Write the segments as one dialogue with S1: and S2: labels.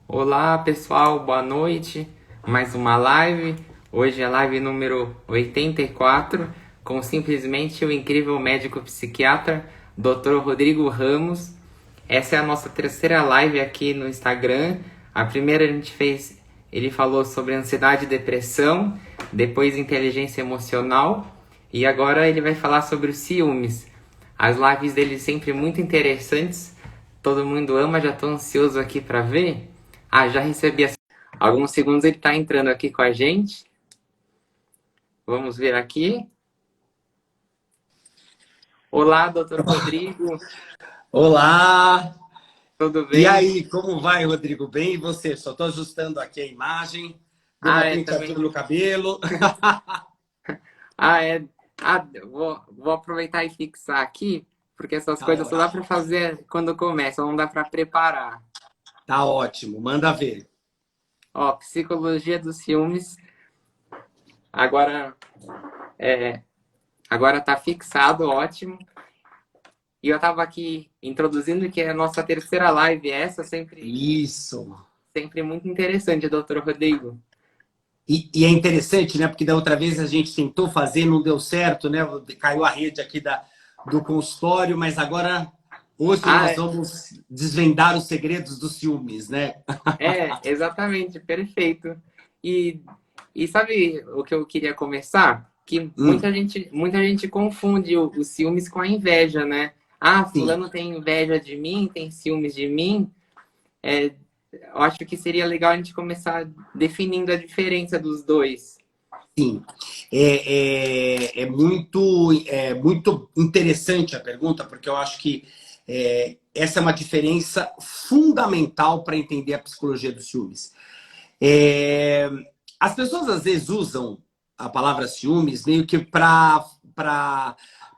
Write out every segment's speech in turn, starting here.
S1: Olá pessoal, boa noite. Mais uma live. Hoje é a live número 84 com simplesmente o incrível médico psiquiatra Dr. Rodrigo Ramos. Essa é a nossa terceira live aqui no Instagram. A primeira a gente fez, ele falou sobre ansiedade e depressão, depois inteligência emocional e agora ele vai falar sobre os ciúmes. As lives dele sempre muito interessantes. Todo mundo ama, já estou ansioso aqui para ver. Já recebi alguns segundos, ele está entrando aqui com a gente. Vamos ver aqui. Olá, doutor Rodrigo.
S2: Olá!
S1: Tudo
S2: E
S1: bem?
S2: aí, como vai, Rodrigo? Bem, e você? Só estou ajustando aqui a imagem. Dei uma
S1: Também.
S2: penteadinha no cabelo.
S1: É. Vou aproveitar e fixar aqui, porque essas
S2: Tá
S1: coisas só dá
S2: ótimo.
S1: para fazer quando começa, não dá para preparar.
S2: Tá ótimo. Manda ver.
S1: Ó, psicologia dos ciúmes. Agora, agora tá fixado, ótimo. E eu estava aqui introduzindo que é a nossa terceira live, essa
S2: Isso.
S1: sempre muito interessante, doutor Rodrigo.
S2: E é interessante, né? Porque da outra vez a gente tentou fazer, não deu certo, né? Caiu a rede aqui do consultório, mas agora, hoje nós
S1: Ah,
S2: vamos desvendar os segredos dos ciúmes, né?
S1: exatamente, perfeito. E, e sabe o que eu queria começar? Que
S2: Hum,
S1: muita gente confunde os ciúmes com a inveja, né?
S2: sim.
S1: Fulano tem inveja de mim, tem ciúmes de mim. Eu acho que seria legal a gente começar definindo a diferença dos dois.
S2: Sim, é muito interessante a pergunta, porque eu acho que essa é uma diferença fundamental para entender a psicologia dos ciúmes. É, as pessoas às vezes usam a palavra ciúmes meio que para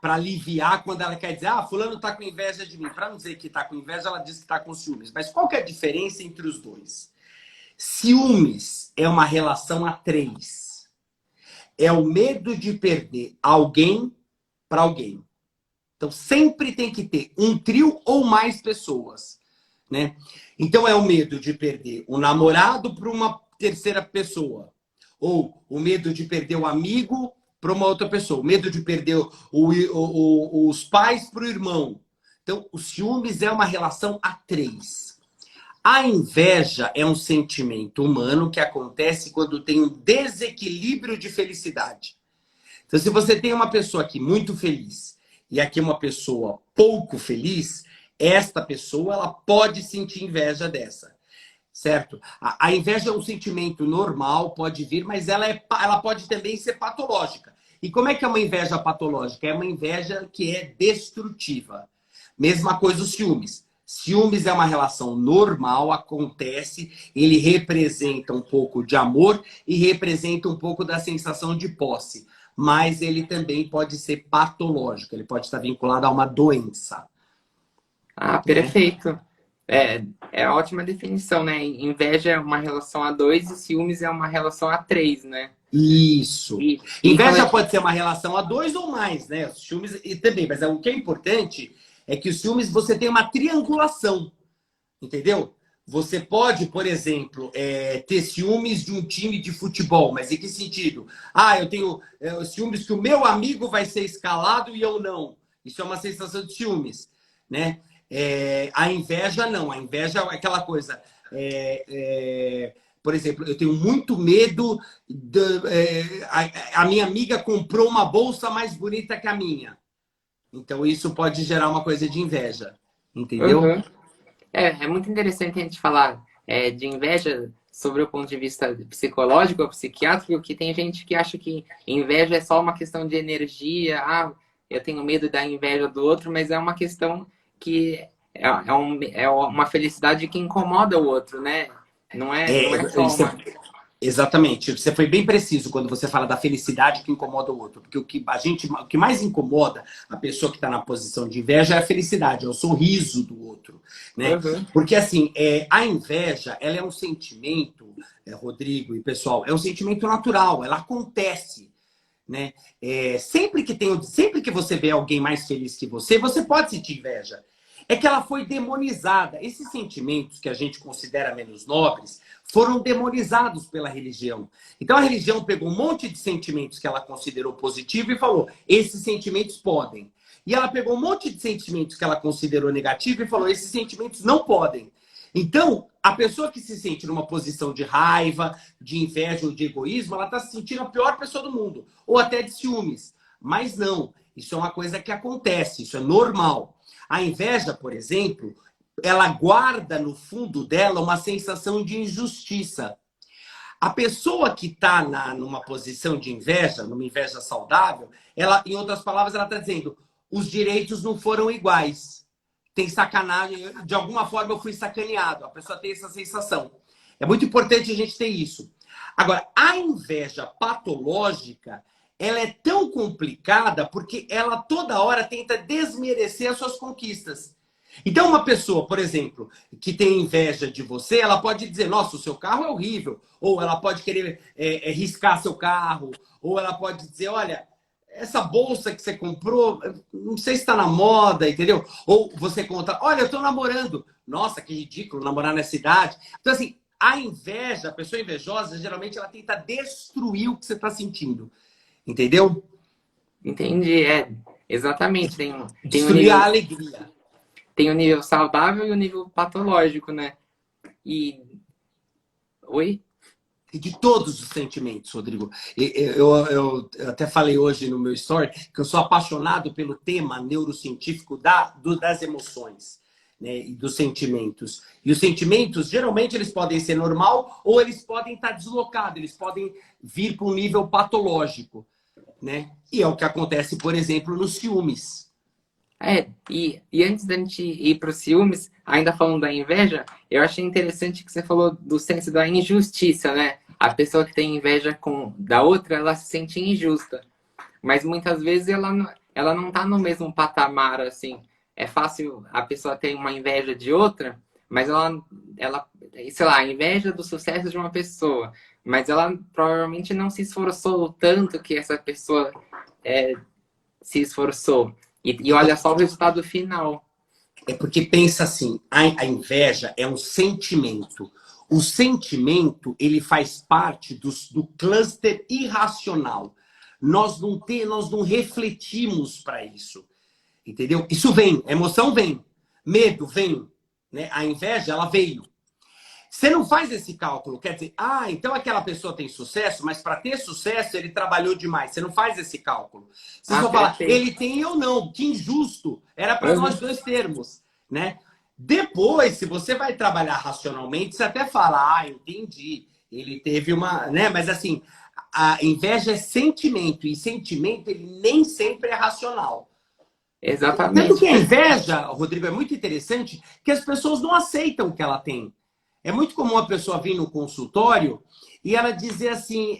S2: aliviar quando ela quer dizer, fulano está com inveja de mim. Para não dizer que está com inveja, ela diz que está com ciúmes. Mas qual que é a diferença entre os dois? Ciúmes é uma relação a três. É o medo de perder alguém para alguém. Então sempre tem que ter um trio ou mais pessoas, né? Então é o medo de perder o namorado para uma terceira pessoa, ou o medo de perder o amigo para uma outra pessoa, o medo de perder os pais para o irmão. Então, o ciúmes é uma relação a três. A inveja é um sentimento humano que acontece quando tem um desequilíbrio de felicidade. Então, se você tem uma pessoa aqui muito feliz e aqui uma pessoa pouco feliz, esta pessoa ela pode sentir inveja dessa, certo? A inveja é um sentimento normal, pode vir, mas ela pode também ser patológica. E como é que é uma inveja patológica? É uma inveja que é destrutiva. Mesma coisa os ciúmes. Ciúmes é uma relação normal, acontece, ele representa um pouco de amor e representa um pouco da sensação de posse. Mas ele também pode ser patológico, ele pode estar vinculado a uma doença, né?
S1: Perfeito. É ótima definição, né? Inveja é uma relação a dois e ciúmes é uma relação a três, né?
S2: Isso.
S1: E quando a
S2: Inveja
S1: gente...
S2: pode ser uma relação a dois ou mais, né? Os ciúmes e também, mas o que é importante é que os ciúmes você tem uma triangulação, entendeu? Você pode, por exemplo, ter ciúmes de um time de futebol, mas em que sentido? Eu tenho ciúmes que o meu amigo vai ser escalado e eu não. Isso é uma sensação de ciúmes, né? A inveja não. A inveja é aquela coisa. é, por exemplo, eu tenho muito medo. A minha amiga comprou uma bolsa mais bonita que a minha. Então, isso pode gerar uma coisa de inveja, entendeu?
S1: Uhum. É muito interessante a gente falar de inveja sobre o ponto de vista psicológico ou psiquiátrico, que tem gente que acha que inveja é só uma questão de energia, eu tenho medo da inveja do outro, mas é uma questão que é uma felicidade que incomoda o outro, né? Não é só
S2: Isso
S1: uma.
S2: é exatamente. Você foi bem preciso quando você fala da felicidade que incomoda o outro. Porque o que mais incomoda a pessoa que está na posição de inveja é a felicidade, é o sorriso do outro, né?
S1: Uhum.
S2: Porque assim, a inveja, ela é um sentimento, Rodrigo e pessoal, é um sentimento natural, ela acontece, né? Sempre que você vê alguém mais feliz que você pode sentir inveja. É que ela foi demonizada. Esses sentimentos que a gente considera menos nobres foram demonizados pela religião. Então a religião pegou um monte de sentimentos que ela considerou positivo e falou: esses sentimentos podem. E ela pegou um monte de sentimentos que ela considerou negativo e falou: esses sentimentos não podem. Então, a pessoa que se sente numa posição de raiva, de inveja ou de egoísmo, ela está se sentindo a pior pessoa do mundo. Ou até de ciúmes. Mas não. Isso é uma coisa que acontece. Isso é normal. A inveja, por exemplo, ela guarda no fundo dela uma sensação de injustiça. A pessoa que está numa posição de inveja, numa inveja saudável, ela, em outras palavras, ela está dizendo: os direitos não foram iguais. Tem sacanagem, de alguma forma eu fui sacaneado. A pessoa tem essa sensação. É muito importante a gente ter isso. Agora, a inveja patológica, ela é tão complicada porque ela toda hora tenta desmerecer as suas conquistas. Então, uma pessoa, por exemplo, que tem inveja de você, ela pode dizer: nossa, o seu carro é horrível. Ou ela pode querer riscar seu carro. Ou ela pode dizer: olha, essa bolsa que você comprou, não sei se está na moda, entendeu? Ou você conta: olha, eu estou namorando. Nossa, que ridículo namorar nessa idade. Então, assim, a inveja, a pessoa invejosa, geralmente ela tenta destruir o que você está sentindo. Entendeu?
S1: Entendi, exatamente. Tem um
S2: Destruir a
S1: nível,
S2: alegria.
S1: tem o nível saudável e o nível patológico, né? E. Oi?
S2: E de todos os sentimentos, Rodrigo. Eu até falei hoje no meu story que eu sou apaixonado pelo tema neurocientífico das emoções, né, e dos sentimentos. E os sentimentos, geralmente, eles podem ser normal ou eles podem estar deslocados, eles podem vir para um nível patológico, né? E é o que acontece, por exemplo, nos ciúmes.
S1: E antes da gente ir para os ciúmes, ainda falando da inveja, eu achei interessante que você falou do senso da injustiça, né? A pessoa que tem inveja da outra, ela se sente injusta. Mas muitas vezes ela não tá no mesmo patamar, assim. É fácil a pessoa ter uma inveja de outra, mas ela, sei lá, inveja do sucesso de uma pessoa. Mas ela provavelmente não se esforçou tanto que essa pessoa se esforçou. E olha só o resultado final.
S2: É porque pensa assim, a inveja é um sentimento. O sentimento, ele faz parte do cluster irracional. Nós não refletimos para isso. Entendeu? Isso vem, a emoção vem, medo vem, né? A inveja, ela veio. Você não faz esse cálculo, quer dizer: então aquela pessoa tem sucesso, mas para ter sucesso ele trabalhou demais. Você não faz esse cálculo. Você só fala:
S1: Perfeito.
S2: ele tem e eu não. Que injusto. Era para
S1: Uhum.
S2: nós dois termos, né? Depois, se você vai trabalhar racionalmente, você até fala: entendi. Ele teve uma, né? Mas assim, a inveja é sentimento e sentimento ele nem sempre é racional. Tanto que
S1: Exatamente.
S2: a inveja, Rodrigo, é muito interessante que as pessoas não aceitam o que ela tem. É muito comum a pessoa vir no consultório e ela dizer assim: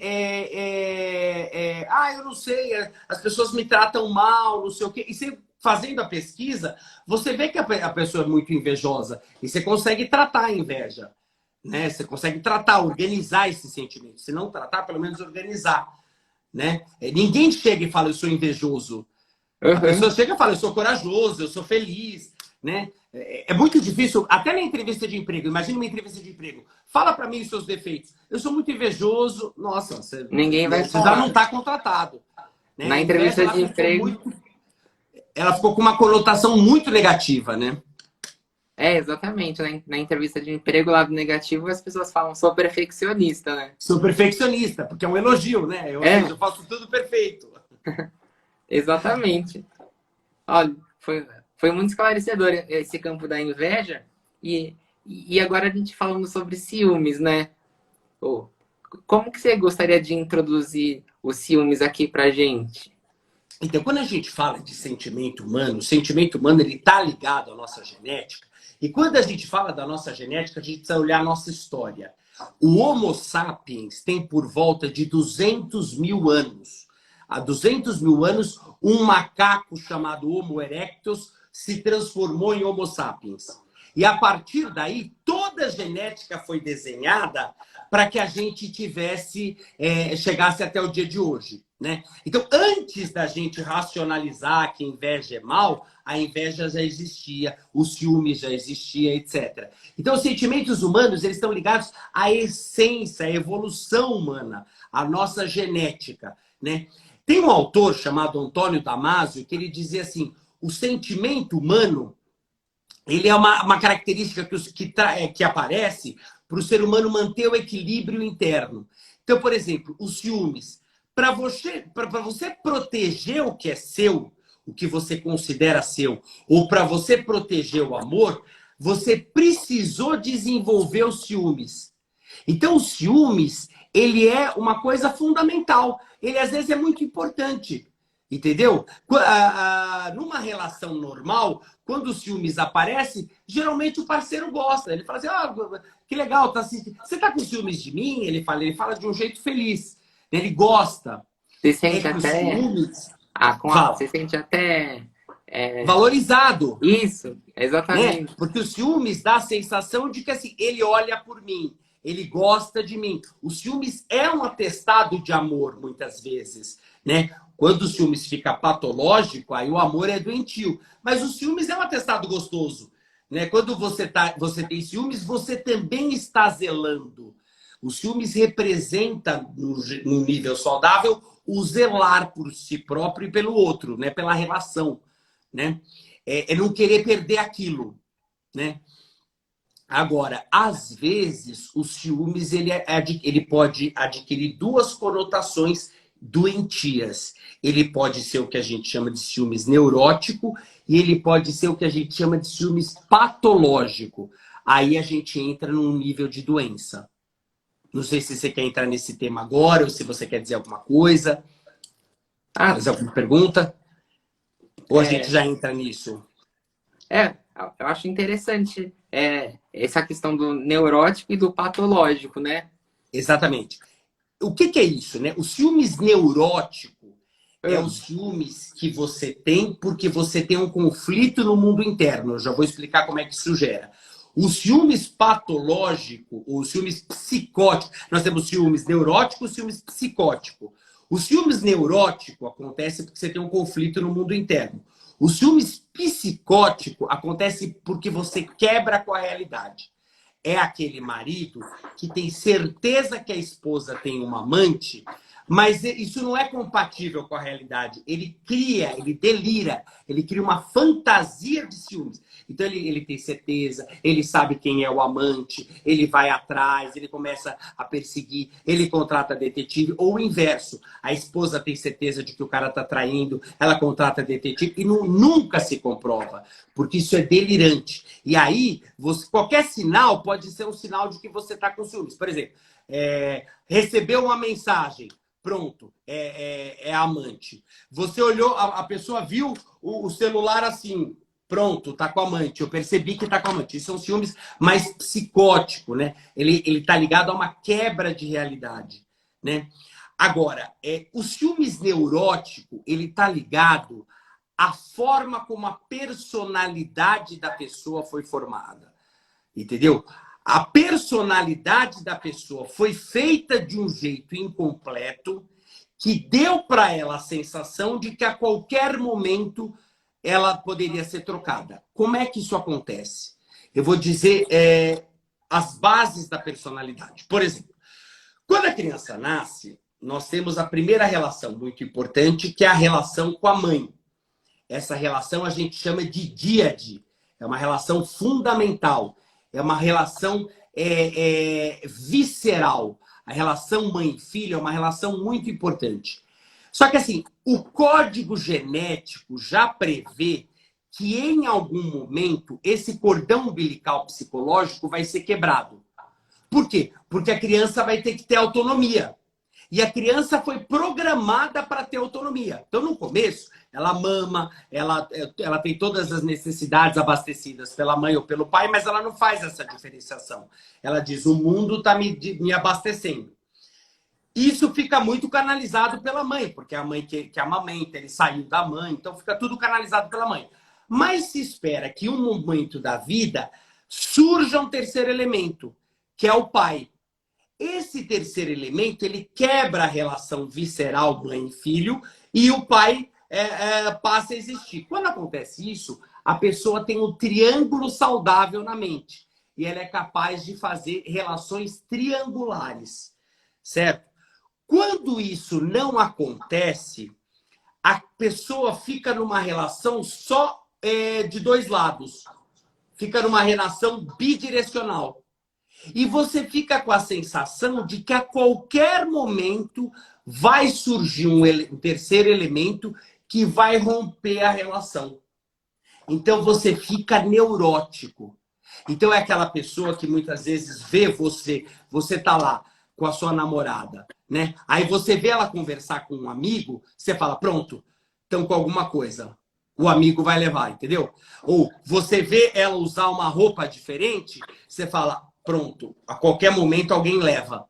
S2: eu não sei, as pessoas me tratam mal, não sei o quê. E você, fazendo a pesquisa, você vê que a pessoa é muito invejosa e você consegue tratar a inveja, né? Você consegue tratar, organizar esse sentimento. Se não tratar, pelo menos organizar, né? Ninguém chega e fala: eu sou invejoso. A pessoa
S1: Uhum.
S2: chega e fala: eu sou corajoso, eu sou feliz, né? É muito difícil, até na entrevista de emprego. Imagina uma entrevista de emprego. Fala para mim os seus defeitos. Eu sou muito invejoso. Nossa,
S1: Ninguém vai
S2: você já não
S1: falar.
S2: está contratado, né?
S1: Na
S2: A inveja,
S1: entrevista de emprego,
S2: ela ficou com uma conotação muito negativa, né?
S1: exatamente. Na entrevista de emprego, lado negativo, as pessoas falam: sou perfeccionista, né?
S2: Sou perfeccionista, porque é um elogio, né? Ou seja,
S1: É,
S2: eu faço tudo perfeito.
S1: exatamente. Olha, foi muito esclarecedor esse campo da inveja. E agora a gente falando sobre ciúmes, né? Pô, como que você gostaria de introduzir os ciúmes aqui pra gente?
S2: Então, quando a gente fala de sentimento humano, o sentimento humano ele está ligado à nossa genética. E quando a gente fala da nossa genética, a gente precisa olhar a nossa história. O Homo sapiens tem por volta de 200 mil anos. Há 200 mil anos, um macaco chamado Homo erectus se transformou em Homo sapiens. E a partir daí, toda toda a genética foi desenhada para que a gente chegasse até o dia de hoje, né? Então, antes da gente racionalizar que inveja é mal, a inveja já existia, o ciúme já existia, etc. Então, os sentimentos humanos, eles estão ligados à essência, à evolução humana, à nossa genética, né? Tem um autor chamado Antônio Damasio que ele dizia assim, o sentimento humano, ele é uma característica que aparece para o ser humano manter o equilíbrio interno. Então, por exemplo, os ciúmes. Para você proteger o que é seu, o que você considera seu, ou para você proteger o amor, você precisou desenvolver os ciúmes. Então, os ciúmes, ele é uma coisa fundamental. Ele, às vezes, é muito importante. Entendeu? Numa relação normal, quando os ciúmes aparecem, geralmente o parceiro gosta. Ele fala assim, que legal, você tá com ciúmes de mim? Ele fala de um jeito feliz. Ele gosta.
S1: Você sente
S2: Que os
S1: até.
S2: ciúmes...
S1: Você sente até.
S2: Valorizado.
S1: Isso,
S2: Né?
S1: exatamente.
S2: Porque os ciúmes dá a sensação de que assim, ele olha por mim, ele gosta de mim. O ciúmes é um atestado de amor, muitas vezes, né? Quando o ciúmes fica patológico, aí o amor é doentio. Mas o ciúmes é um atestado gostoso, né? Quando você tem ciúmes, você também está zelando. O ciúmes representa, no nível saudável, o zelar por si próprio e pelo outro, né? Pela relação, né? É não querer perder aquilo, né? Agora, às vezes, o ciúmes ele pode adquirir duas conotações doentias. Ele pode ser o que a gente chama de ciúmes neurótico e ele pode ser o que a gente chama de ciúmes patológico. Aí a gente entra num nível de doença. Não sei se você quer entrar nesse tema agora ou se você quer dizer alguma coisa. Fazer alguma pergunta? Ou a gente já entra nisso?
S1: Eu acho interessante essa questão do neurótico e do patológico, né?
S2: Exatamente. O que é isso, né? O ciúmes neurótico é os ciúmes que você tem porque você tem um conflito no mundo interno. Eu já vou explicar como é que isso gera. O ciúmes patológico, o ciúmes psicótico, nós temos ciúmes neurótico e ciúmes psicótico. O ciúmes neurótico acontece porque você tem um conflito no mundo interno. O ciúmes psicótico acontece porque você quebra com a realidade. É aquele marido que tem certeza que a esposa tem uma amante, mas isso não é compatível com a realidade. Ele cria, ele delira, ele cria uma fantasia de ciúmes. Então ele tem certeza, ele sabe quem é o amante, ele vai atrás, ele começa a perseguir, ele contrata detetive, ou o inverso. A esposa tem certeza de que o cara está traindo, ela contrata detetive e nunca se comprova, porque isso é delirante. E aí, qualquer sinal pode ser um sinal de que você está com ciúmes. Por exemplo, recebeu uma mensagem. Pronto, é amante. Você olhou, a pessoa viu o celular assim, pronto, tá com amante. Eu percebi que tá com amante. Isso são ciúmes mais psicótico, né? Ele tá ligado a uma quebra de realidade, né? Agora, o ciúmes neurótico, ele tá ligado à forma como a personalidade da pessoa foi formada. Entendeu? A personalidade da pessoa foi feita de um jeito incompleto que deu para ela a sensação de que a qualquer momento ela poderia ser trocada. Como é que isso acontece? Eu vou dizer as bases da personalidade. Por exemplo, quando a criança nasce, nós temos a primeira relação muito importante, que é a relação com a mãe. Essa relação a gente chama de díade. É uma relação fundamental. É uma relação visceral. A relação mãe-filho é uma relação muito importante. Só que assim, o código genético já prevê que em algum momento esse cordão umbilical psicológico vai ser quebrado. Por quê? Porque a criança vai ter que ter autonomia. E a criança foi programada para ter autonomia. Então, no começo, ela mama, ela tem todas as necessidades abastecidas pela mãe ou pelo pai, mas ela não faz essa diferenciação. Ela diz, o mundo está me abastecendo. Isso fica muito canalizado pela mãe, porque é a mãe que amamenta, ele saiu da mãe, então fica tudo canalizado pela mãe. Mas se espera que um momento da vida surja um terceiro elemento, que é o pai. Esse terceiro elemento, ele quebra a relação visceral mãe e filho e o pai passa a existir. Quando acontece isso, a pessoa tem um triângulo saudável na mente e ela é capaz de fazer relações triangulares, certo? Quando isso não acontece, a pessoa fica numa relação só de dois lados. Fica numa relação bidirecional. E você fica com a sensação de que a qualquer momento vai surgir um terceiro elemento que vai romper a relação. Então você fica neurótico. Então é aquela pessoa que muitas vezes vê você tá lá com a sua namorada, né? Aí você vê ela conversar com um amigo, você fala, pronto, estão com alguma coisa. O amigo vai levar, entendeu? Ou você vê ela usar uma roupa diferente, você fala, pronto, a qualquer momento alguém leva.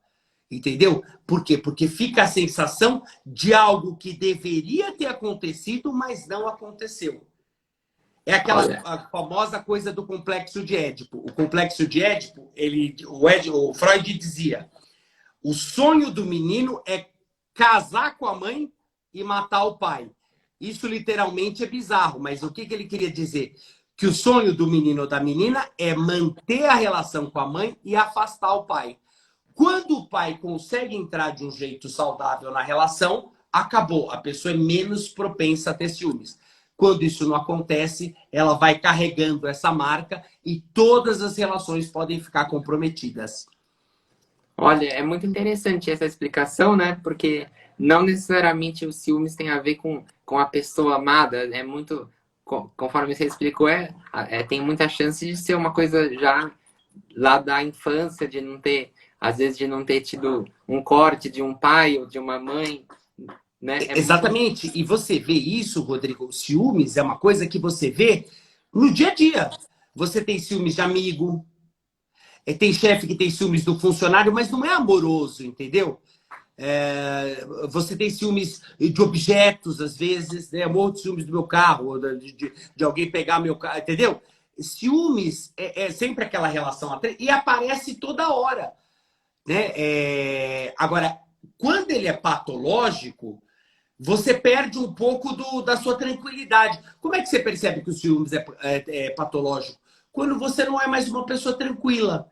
S2: Entendeu? Por quê? Porque fica a sensação de algo que deveria ter acontecido, mas não aconteceu. É aquela a famosa coisa do complexo de Édipo. O complexo de Édipo, o Freud dizia, o sonho do menino é casar com a mãe e matar o pai. Isso literalmente é bizarro, mas o que ele queria dizer? Que o sonho do menino ou da menina é manter a relação com a mãe e afastar o pai. Quando o pai consegue entrar de um jeito saudável na relação, acabou. A pessoa é menos propensa a ter ciúmes. Quando isso não acontece, ela vai carregando essa marca e todas as relações podem ficar comprometidas.
S1: Olha, é muito interessante essa explicação, né? Porque não necessariamente o ciúmes tem a ver com a pessoa amada. É muito, conforme você explicou, tem muita chance de ser uma coisa já lá da infância, de não ter, às vezes, de não ter tido um corte de um pai ou de uma mãe, né?
S2: Exatamente. E você vê isso, Rodrigo, ciúmes é uma coisa que você vê no dia a dia. Você tem ciúmes de amigo, tem chefe que tem ciúmes do funcionário, mas não é amoroso, entendeu? Você tem ciúmes de objetos, às vezes, né? Eu morro de ciúmes do meu carro, de alguém pegar meu carro, entendeu? Ciúmes é sempre aquela relação e aparece toda hora, né? Agora, quando ele é patológico, você perde um pouco da sua tranquilidade. Como é que você percebe que o ciúmes é patológico? Quando você não é mais uma pessoa tranquila.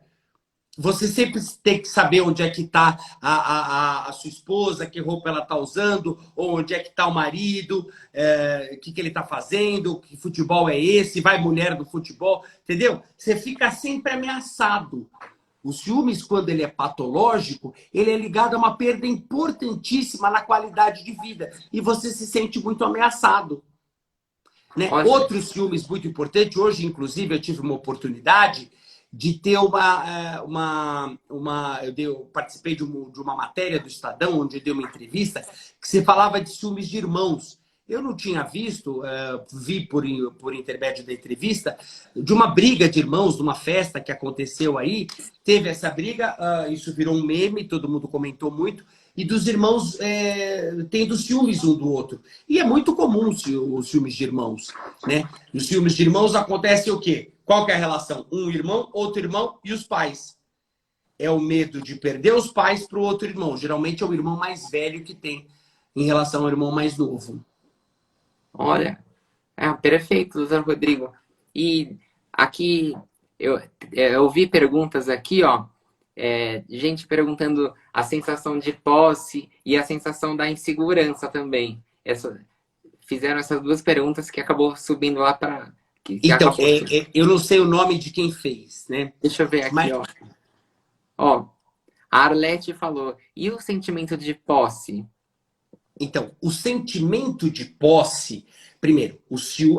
S2: Você sempre tem que saber onde é que está a sua esposa, que roupa ela está usando, ou onde é que está o marido, o que ele está fazendo, que futebol é esse, vai mulher do futebol, entendeu? Você fica sempre ameaçado. O ciúmes, quando ele é patológico, ele é ligado a uma perda importantíssima na qualidade de vida. E você se sente muito ameaçado. Né? Outro ciúmes muito importante, hoje, inclusive, eu tive uma oportunidade de ter eu participei de uma matéria do Estadão, onde eu dei uma entrevista, que se falava de ciúmes de irmãos. Eu não tinha visto, vi por intermédio da entrevista, de uma briga de irmãos, de uma festa que aconteceu aí. Teve essa briga, isso virou um meme, todo mundo comentou muito, e dos irmãos tendo ciúmes um do outro. E é muito comum os ciúmes de irmãos, né? Nos ciúmes de irmãos acontece o quê? Qual que é a relação? Um irmão, outro irmão e os pais. É o medo de perder os pais para o outro irmão. Geralmente é o irmão mais velho que tem em relação ao irmão mais novo.
S1: Olha, perfeito, doutor Rodrigo. E aqui, eu vi perguntas aqui, ó. Gente perguntando a sensação de posse e a sensação da insegurança também. Fizeram essas duas perguntas que acabou subindo lá para...
S2: Então, eu não sei o nome de quem fez, né?
S1: Deixa eu ver aqui, ó. Ó, a Arlete falou, e o sentimento de posse?
S2: Então, o sentimento de posse, primeiro,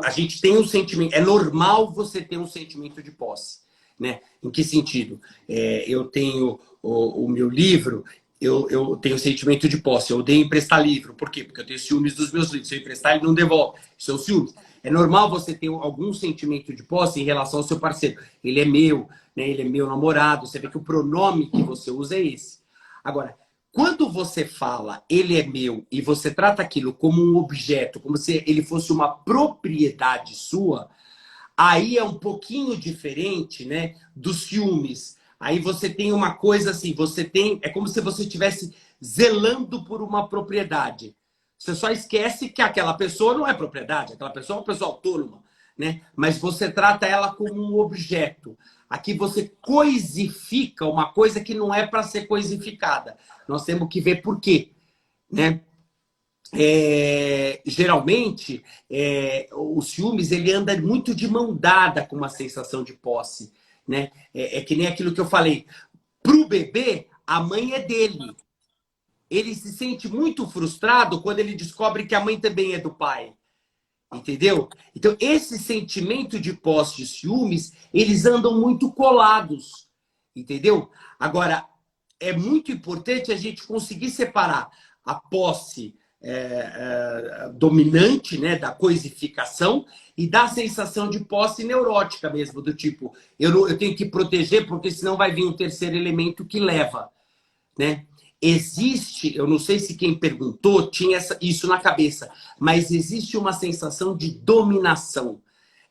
S2: a gente tem um sentimento, é normal você ter um sentimento de posse, né? Em que sentido? Eu tenho o meu livro, eu tenho sentimento de posse, eu odeio emprestar livro. Por quê? Porque eu tenho ciúmes dos meus livros. Se eu emprestar, ele não devolve. Isso é o ciúmes. É normal você ter algum sentimento de posse em relação ao seu parceiro. Ele é meu, né? Ele é meu namorado. Você vê que o pronome que você usa é esse. Agora, quando você fala ele é meu e você trata aquilo como um objeto, como se ele fosse uma propriedade sua, Aí é um pouquinho diferente, né, dos ciúmes. Aí você tem uma coisa assim, é como se você estivesse zelando por uma propriedade. Você só esquece que aquela pessoa não é propriedade, aquela pessoa é uma pessoa autônoma, né? Mas você trata ela como um objeto. Aqui você coisifica uma coisa que não é para ser coisificada. Nós temos que ver por quê, né? Geralmente, o ciúmes ele anda muito de mão dada com uma sensação de posse, né? É que nem aquilo que eu falei. Para o bebê, a mãe é dele. Ele se sente muito frustrado quando ele descobre que a mãe também é do pai. Entendeu? Então, esse sentimento de posse de ciúmes, eles andam muito colados. Entendeu? Agora, é muito importante a gente conseguir separar a posse dominante, né, da coisificação e da sensação de posse neurótica mesmo, do tipo, eu tenho que proteger porque senão vai vir um terceiro elemento que leva, né? Existe, eu não sei se quem perguntou tinha isso na cabeça, mas existe uma sensação de dominação.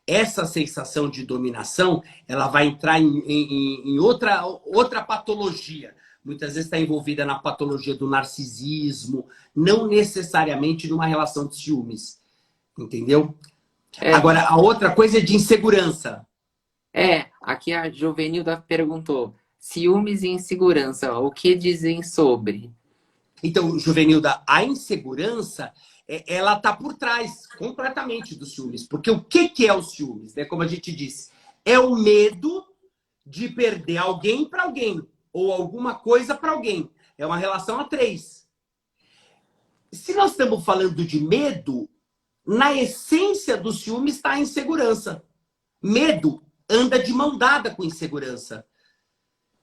S2: Essa sensação de dominação, ela vai entrar em outra patologia. Muitas vezes está envolvida na patologia do narcisismo, não necessariamente numa relação de ciúmes. Entendeu?
S1: É,
S2: Agora, a outra coisa é de insegurança.
S1: aqui a Jovenilda perguntou: ciúmes e insegurança, o que dizem sobre?
S2: Então, Juvenilda, a insegurança, ela está por trás completamente dos ciúmes. Porque o que é o ciúmes? Né? Como a gente disse, é o medo de perder alguém para alguém. Ou alguma coisa para alguém. É uma relação a três. Se nós estamos falando de medo, na essência do ciúme está a insegurança. Medo anda de mão dada com insegurança.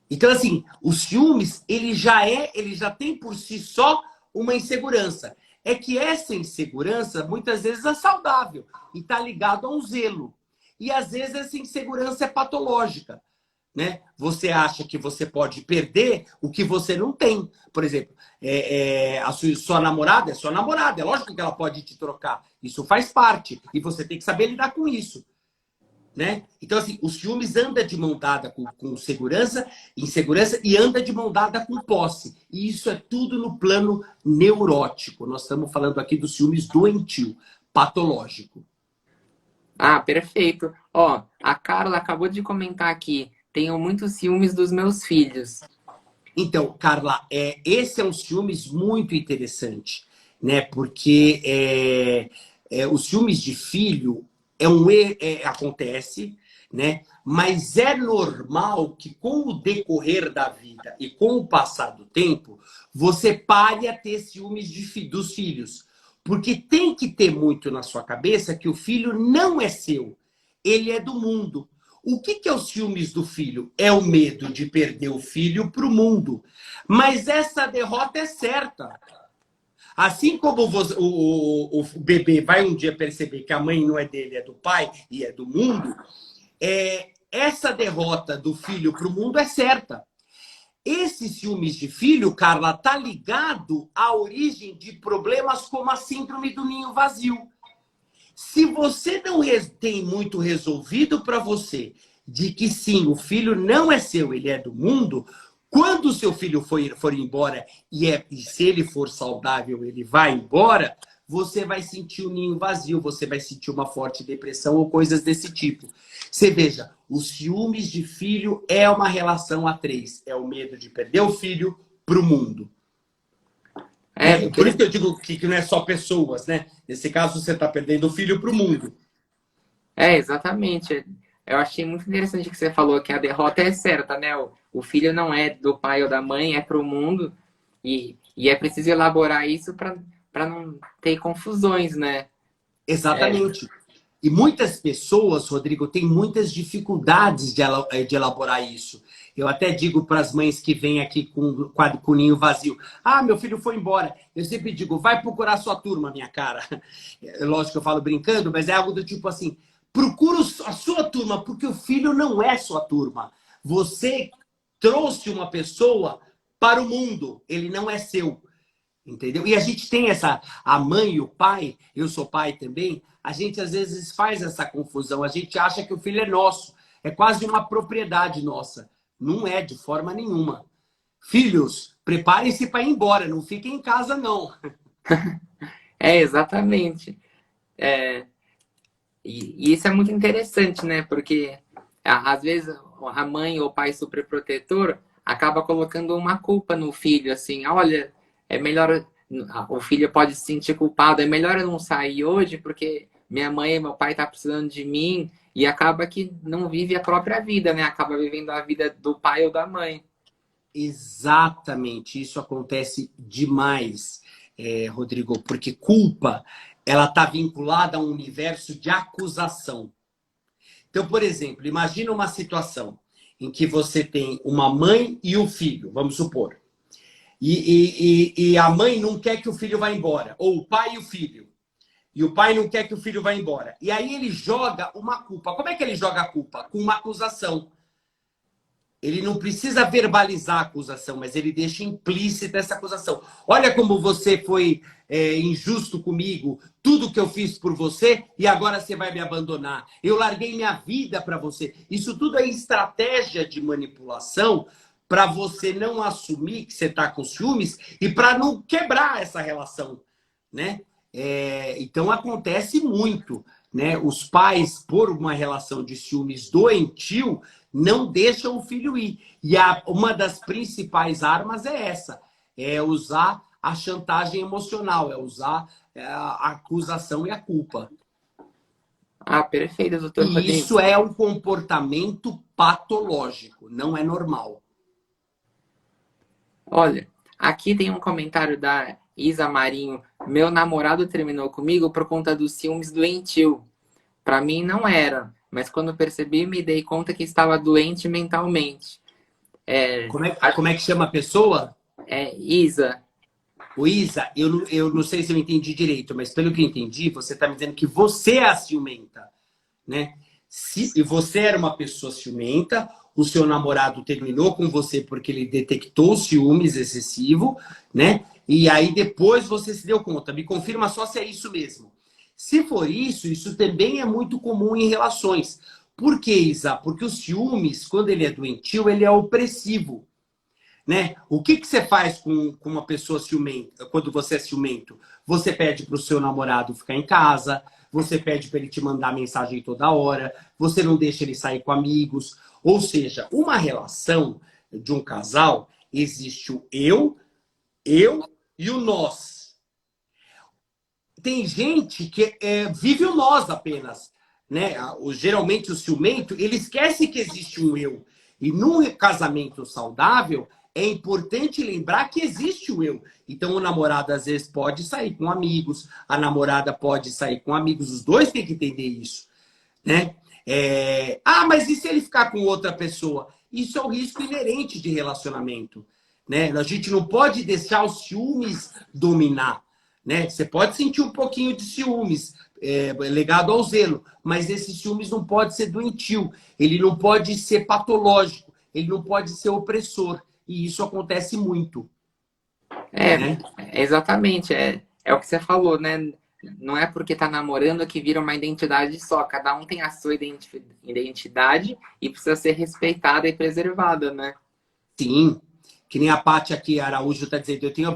S2: Então, assim, o ciúmes, ele já tem por si só uma insegurança. É que essa insegurança, muitas vezes, é saudável e está ligado a um zelo. E, às vezes, essa insegurança é patológica, né? Você acha que você pode perder o que você não tem. Por exemplo, a sua namorada é sua namorada. É lógico que ela pode te trocar. Isso faz parte. E você tem que saber lidar com isso. Né? Então, assim, os ciúmes anda de mão dada com segurança, insegurança e anda de mão dada com posse. E isso é tudo no plano neurótico. Nós estamos falando aqui dos ciúmes doentio, patológico.
S1: Ah, perfeito. Ó, a Carla acabou de comentar aqui: tenho muitos ciúmes dos meus filhos.
S2: Então, Carla, esse é um ciúmes muito interessante, né? Porque os ciúmes de filho acontece, né? Mas é normal que com o decorrer da vida e com o passar do tempo, você pare a ter ciúmes dos filhos. Porque tem que ter muito na sua cabeça que o filho não é seu, ele é do mundo. O que é os ciúmes do filho? É o medo de perder o filho para o mundo. Mas essa derrota é certa. Assim como o bebê vai um dia perceber que a mãe não é dele, é do pai e é do mundo, essa derrota do filho para o mundo é certa. Esse ciúmes de filho, Carla, tá ligado à origem de problemas como a síndrome do ninho vazio. Se você não tem muito resolvido para você de que sim, o filho não é seu, ele é do mundo, quando o seu filho for embora e se ele for saudável, ele vai embora, você vai sentir o ninho vazio, você vai sentir uma forte depressão ou coisas desse tipo. Você veja, os ciúmes de filho é uma relação a três. É o medo de perder o filho para o mundo. Por isso que eu digo que não é só pessoas, né? Nesse caso, você está perdendo o filho para o mundo.
S1: Exatamente. Eu achei muito interessante que você falou que a derrota é certa, né? O filho não é do pai ou da mãe, é pro mundo. E é preciso elaborar isso para não ter confusões, né?
S2: Exatamente. E muitas pessoas, Rodrigo, têm muitas dificuldades de elaborar isso. Eu até digo para as mães que vêm aqui com o ninho vazio: ah, meu filho foi embora. Eu sempre digo: vai procurar sua turma, minha cara. Lógico que eu falo brincando, mas é algo do tipo assim: procura a sua turma, porque o filho não é sua turma. Você trouxe uma pessoa para o mundo, ele não é seu. Entendeu? E a gente tem a mãe e o pai, eu sou pai também, a gente às vezes faz essa confusão, a gente acha que o filho é nosso, é quase uma propriedade nossa. Não é de forma nenhuma. Filhos, preparem-se para ir embora, não fiquem em casa, não.
S1: É, exatamente. É, e isso é muito interessante, né? Porque às vezes a mãe ou o pai superprotetor acaba colocando uma culpa no filho, assim, olha, é melhor, o filho pode se sentir culpado, é melhor eu não sair hoje porque minha mãe e meu pai tá precisando de mim e acaba que não vive a própria vida, né? Acaba vivendo a vida do pai ou da mãe.
S2: Exatamente, isso acontece demais, Rodrigo, porque culpa, ela está vinculada a um universo de acusação. Então, por exemplo, imagina uma situação em que você tem uma mãe e o filho, vamos supor, e a mãe não quer que o filho vá embora, ou o pai e o filho, e o pai não quer que o filho vá embora. E aí ele joga uma culpa. Como é que ele joga a culpa? Com uma acusação. Ele não precisa verbalizar a acusação, mas ele deixa implícita essa acusação. Olha como você foi injusto comigo, tudo que eu fiz por você e agora você vai me abandonar. Eu larguei minha vida para você. Isso tudo é estratégia de manipulação para você não assumir que você está com ciúmes e para não quebrar essa relação, né? Então acontece muito, né? Os pais, por uma relação de ciúmes doentio, não deixam o filho ir. E uma das principais armas é essa: é usar a chantagem emocional, é usar a acusação e a culpa.
S1: Ah, perfeito, doutor
S2: E
S1: Rodrigo.
S2: isso é um comportamento patológico, não é normal.
S1: Olha, aqui tem um comentário da Isa Marinho. Meu namorado terminou comigo por conta dos ciúmes doentio. Para mim não era, mas quando percebi, me dei conta que estava doente mentalmente. É,
S2: Como é que chama a pessoa?
S1: Isa,
S2: O Isa, eu não sei se eu entendi direito, mas pelo que eu entendi, você está me dizendo que você é a ciumenta, né? Se você era uma pessoa ciumenta, o seu namorado terminou com você porque ele detectou ciúmes excessivo, né? E aí depois você se deu conta. Me confirma só se é isso mesmo. Se for isso, isso também é muito comum em relações. Por quê, Isa? Porque o ciúmes, quando ele é doentio, ele é opressivo, né? O que você faz com uma pessoa ciumenta, quando você é ciumento? Você pede para o seu namorado ficar em casa, você pede para ele te mandar mensagem toda hora, você não deixa ele sair com amigos. Ou seja, uma relação de um casal existe o eu e o nós. Tem gente que vive o nós apenas, né? Geralmente o ciumento, ele esquece que existe um eu. E num casamento saudável, é importante lembrar que existe o eu. Então o namorado às vezes pode sair com amigos, a namorada pode sair com amigos, os dois têm que entender isso, né? Mas e se ele ficar com outra pessoa? Isso é o risco inerente de relacionamento, né? A gente não pode deixar os ciúmes dominar, né? Você pode sentir um pouquinho de ciúmes, legado ao zelo, mas esse ciúmes não pode ser doentio, ele não pode ser patológico, ele não pode ser opressor. E isso acontece muito,
S1: é,
S2: né?
S1: exatamente, é o que você falou, né? Não é porque tá namorando que vira uma identidade só. Cada um tem a sua identidade e precisa ser respeitada e preservada, né?
S2: Sim, que nem a Paty aqui, Araújo está dizendo, eu tenho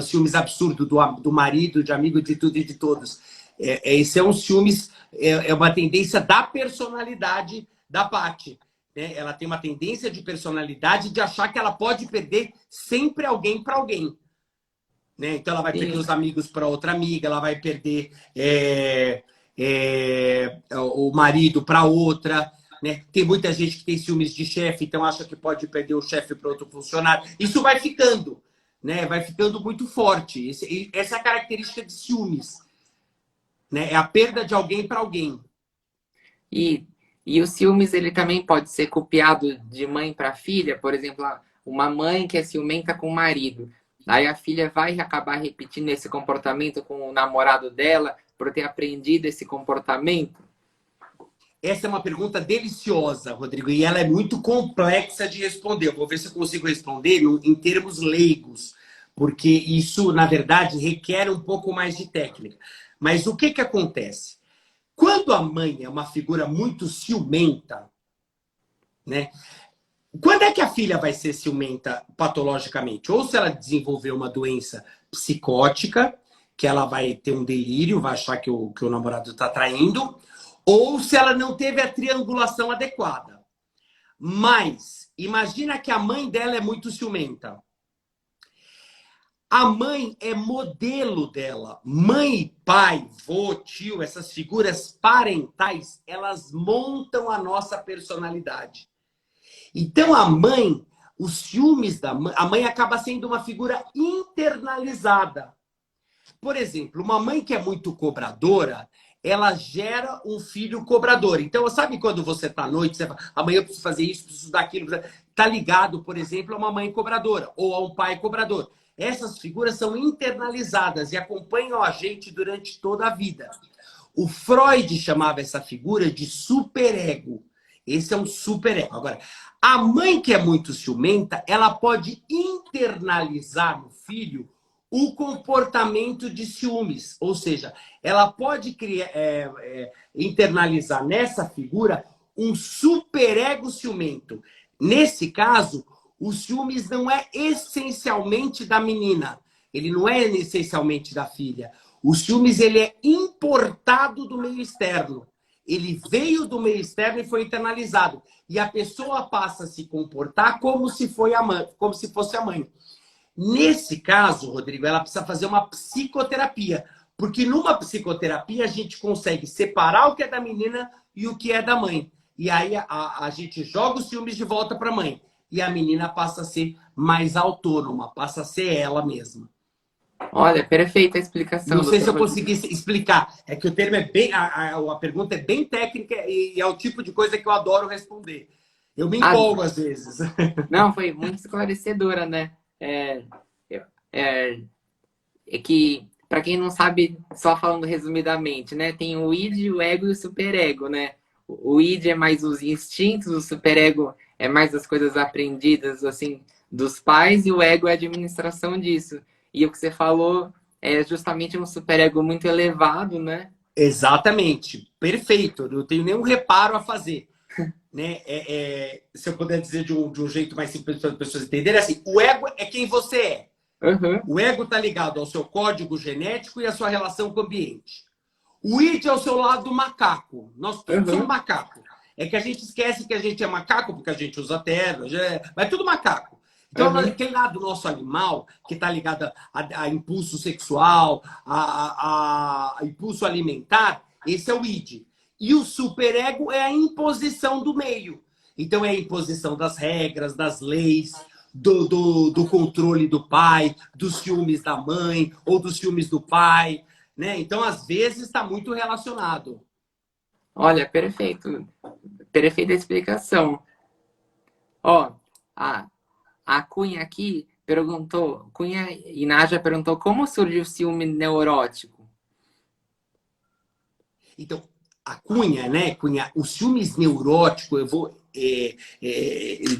S2: ciúmes absurdos do marido, de amigo, de tudo e de todos. Esse é um ciúmes, é uma tendência da personalidade da Paty, né? Ela tem uma tendência de personalidade de achar que ela pode perder sempre alguém para alguém, né? Então ela vai perder
S1: Sim.
S2: os amigos para outra amiga, ela vai perder o marido para outra, né? Tem muita gente que tem ciúmes de chefe, então acha que pode perder o chefe para outro funcionário. Isso vai ficando, né? Vai ficando muito forte. Essa é a característica de ciúmes, né? É a perda de alguém para alguém.
S1: E, e o ciúmes, ele também pode ser copiado de mãe para filha, por exemplo, uma mãe que é ciumenta com o marido. Aí a filha vai acabar repetindo esse comportamento com o namorado dela por ter aprendido esse comportamento.
S2: Essa é uma pergunta deliciosa, Rodrigo, e ela é muito complexa de responder. Eu vou ver se eu consigo responder em termos leigos, porque isso, na verdade, requer um pouco mais de técnica. Mas o que que acontece? Quando a mãe é uma figura muito ciumenta, né? Quando é que a filha vai ser ciumenta patologicamente? Ou se ela desenvolver uma doença psicótica, que ela vai ter um delírio, vai achar que o namorado está traindo, ou se ela não teve a triangulação adequada. Mas, imagina que a mãe dela é muito ciumenta. A mãe é modelo dela. Mãe, pai, vô, tio, essas figuras parentais, elas montam a nossa personalidade. Então a mãe, os ciúmes da mãe, a mãe acaba sendo uma figura internalizada. Por exemplo, uma mãe que é muito cobradora, ela gera um filho cobrador. Então, sabe quando você está à noite, você fala, amanhã eu preciso fazer isso, preciso daquilo. Está ligado, por exemplo, a uma mãe cobradora ou a um pai cobrador. Essas figuras são internalizadas e acompanham a gente durante toda a vida. O Freud chamava essa figura de superego. Esse é um superego. Agora, a mãe que é muito ciumenta, ela pode internalizar no filho o comportamento de ciúmes. Ou seja, ela pode internalizar nessa figura um superego ciumento. Nesse caso, o ciúmes não é essencialmente da menina. Ele não é essencialmente da filha. O ciúmes ele é importado do meio externo. Ele veio do meio externo e foi internalizado. E a pessoa passa a se comportar como se fosse a mãe. Nesse caso, Rodrigo, ela precisa fazer uma psicoterapia. Porque numa psicoterapia a gente consegue separar o que é da menina e o que é da mãe. E aí a gente joga os ciúmes de volta para a mãe. E a menina passa a ser mais autônoma, passa a ser ela mesma.
S1: Olha, perfeita a explicação,
S2: Não sei se
S1: doutor
S2: eu consegui
S1: Rodrigo.
S2: explicar. É que o termo é bem. A pergunta é bem técnica e é o tipo de coisa que eu adoro responder. Eu me
S1: Ah,
S2: empolgo às vezes.
S1: não, foi muito esclarecedora, né? É, é que, para quem não sabe, só falando resumidamente, né? Tem o id, o ego e o superego, né? O id é mais os instintos, o superego é mais as coisas aprendidas, assim, dos pais, e o ego é a administração disso. E o que você falou é justamente um superego muito elevado, né?
S2: Exatamente. Perfeito. Não tenho nenhum reparo a fazer. Né? Se eu puder dizer de um jeito mais simples para as pessoas entenderem, assim, o ego é quem você é.
S1: Uhum,
S2: O ego está ligado ao seu código genético e à sua relação com o ambiente. O id é o seu lado macaco. Nós todos somos
S1: uhum,
S2: macaco. É que a gente esquece que a gente é macaco porque a gente usa terno, mas é tudo macaco. Então,
S1: uhum.
S2: aquele lado do nosso animal, que está ligado a impulso sexual, a impulso alimentar, esse é o id. E o superego é a imposição do meio. Então, é a imposição das regras, das leis, do controle do pai, dos ciúmes da mãe ou dos ciúmes do pai. Né? Então, às vezes, está muito relacionado.
S1: Olha, perfeito. Perfeita explicação. Ó, a, a Cunha aqui perguntou, Cunha e Nádia perguntou como surgiu o ciúme neurótico.
S2: Então, a Cunha, né, Cunha, o ciúmes neurótico, eu vou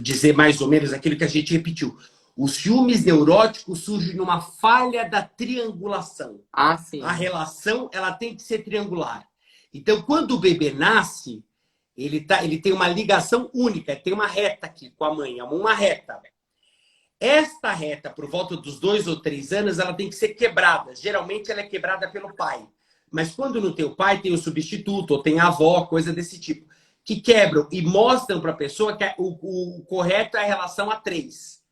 S2: dizer mais ou menos aquilo que a gente repetiu. O ciúmes neurótico surge numa falha da triangulação.
S1: Ah,
S2: A
S1: sim.
S2: relação ela tem que ser triangular. Então, quando o bebê nasce, ele tem uma ligação única, tem uma reta aqui com a mãe, uma reta. Esta reta, por volta dos 2 ou 3 anos, ela tem que ser quebrada. Geralmente ela é quebrada pelo pai. Mas quando não tem o pai, tem o substituto, ou tem a avó, coisa desse tipo. Que quebram e mostram para a pessoa que o correto é a relação a 3.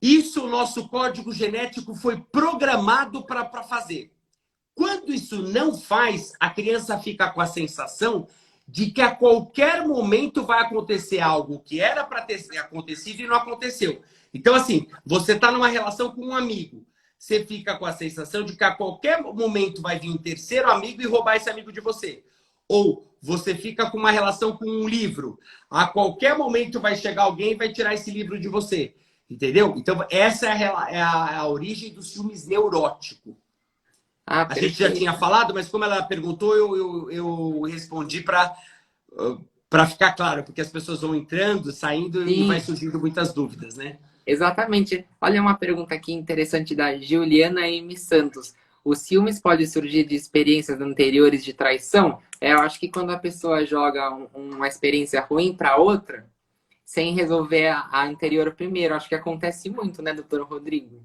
S2: Isso o nosso código genético foi programado para fazer. Quando isso não faz, a criança fica com a sensação de que a qualquer momento vai acontecer algo que era para ter acontecido e não aconteceu. Então, assim, você está numa relação com um amigo. Você fica com a sensação de que a qualquer momento vai vir um terceiro amigo e roubar esse amigo de você. Ou você fica com uma relação com um livro. A qualquer momento vai chegar alguém e vai tirar esse livro de você. Entendeu? Então, essa é a origem do ciúmes neurótico.
S1: Ah,
S2: A gente já tinha
S1: perfeito.
S2: falado, mas como ela perguntou, eu respondi para ficar claro, porque as pessoas vão entrando, saindo e vai
S1: Sim,
S2: surgindo muitas dúvidas, né?
S1: Exatamente. Olha uma pergunta aqui interessante da Juliana M. Santos. O ciúmes pode surgir de experiências anteriores de traição? Eu acho que quando a pessoa joga uma experiência ruim para outra, sem resolver a anterior primeiro, acho que acontece muito, né, doutor Rodrigo?